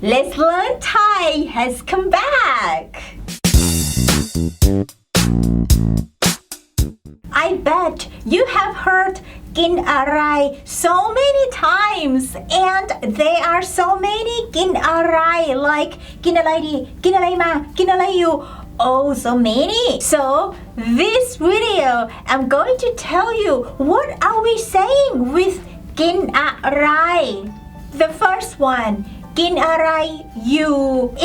Let's Learn Thai has come back. I bet you have heard กินอะไร so many times and there are so many กินอะไร like กินอะไรดี กินอะไรมา กินอะไรอยู่ Oh, so many. So, this video, I'm going to tell you what are we saying with กินอะไร The first one, กินอะไร you.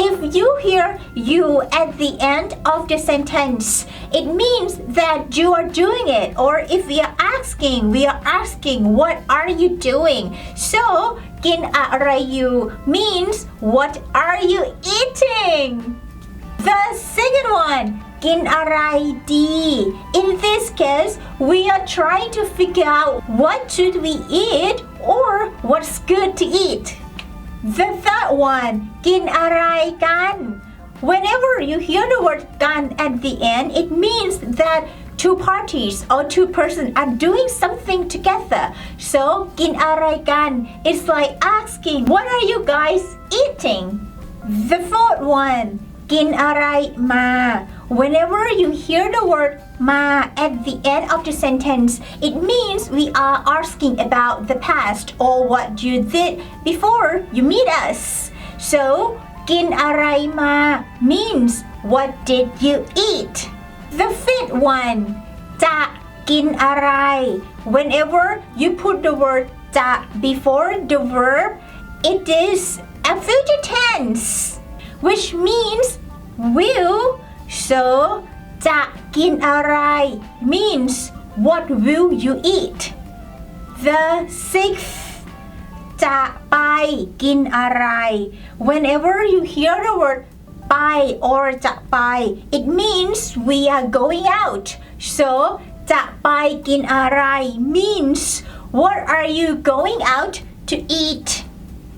If you hear you at the end of the sentence, it means that you are doing it. Or if we are asking, what are you doing? So, กินอะไร you means what are you eating?The second one, กินอะไรดี In this case, we are trying to figure out what should we eat or what's good to eat. The third one, กินอะไรกัน Whenever you hear the word กัน at the end, it means that two parties or two persons are doing something together. So, กินอะไรกัน It's like asking, what are you guys eating? The fourth one, กินอะไรมา Whenever you hear the word มา at the end of the sentence, it means we are asking about the past or what you did before you meet us. So, กินอะไรมา means what did you eat? The fifth one, จะกินอะไร Whenever you put the word จะ before the verb, it is a future tense.Which means will. So จะกินอะไร means what will you eat. The sixth จะไปกินอะไร Whenever you hear the word ไป or จะไป it means we are going out. So จะไปกินอะไร means what are you going out to eat.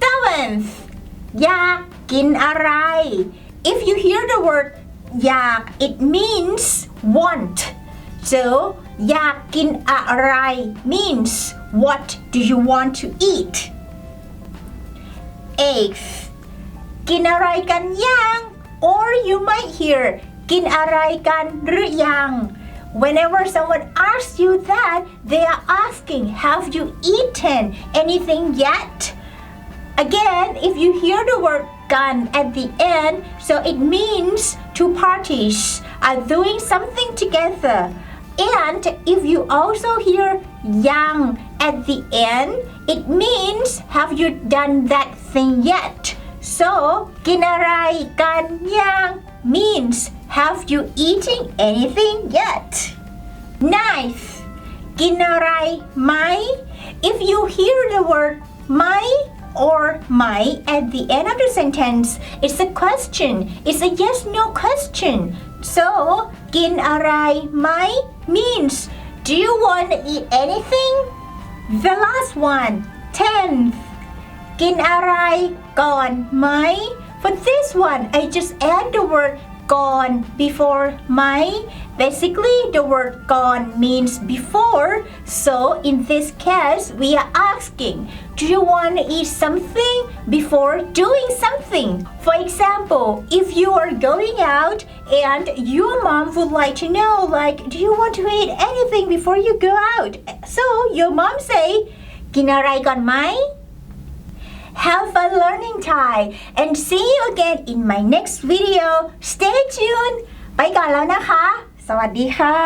Seventh อยากกินอะไร If you hear the word อยาก it means want. So อยากกินอะไร means what do you want to eat. Eighth กินอะไรกันยัง Or you might hear กินอะไรกันหรือยัง Whenever someone asks you that, they are asking, have you eaten anything yet?Again, if you hear the word กัน at the end, so it means two parties are doing something together. And if you also hear ยัง at the end, it means have you done that thing yet? So กินอะไรกันยัง means have you eaten anything yet? Ninth กินอะไรไหม If you hear the word ไหมor ไหม at the end of the sentence, it's a question. It's a yes/no question. So กินอะไรไหม means do you want to eat anything? The last one, 10th กินอะไรก่อนไหม For this one, I just add the word ก่อน before ไหม Basically, the word ก่อน means before. So, in this case, we are asking, do you want to eat something before doing something? For example, if you are going out and your mom would like to know, like, do you want to eat anything before you go out? So, your mom say, กินอะไรก่อนไหมHave fun learning Thai and see you again in my next video. Stay tuned. ไปก่อนแล้วนะคะ สวัสดีค่ะ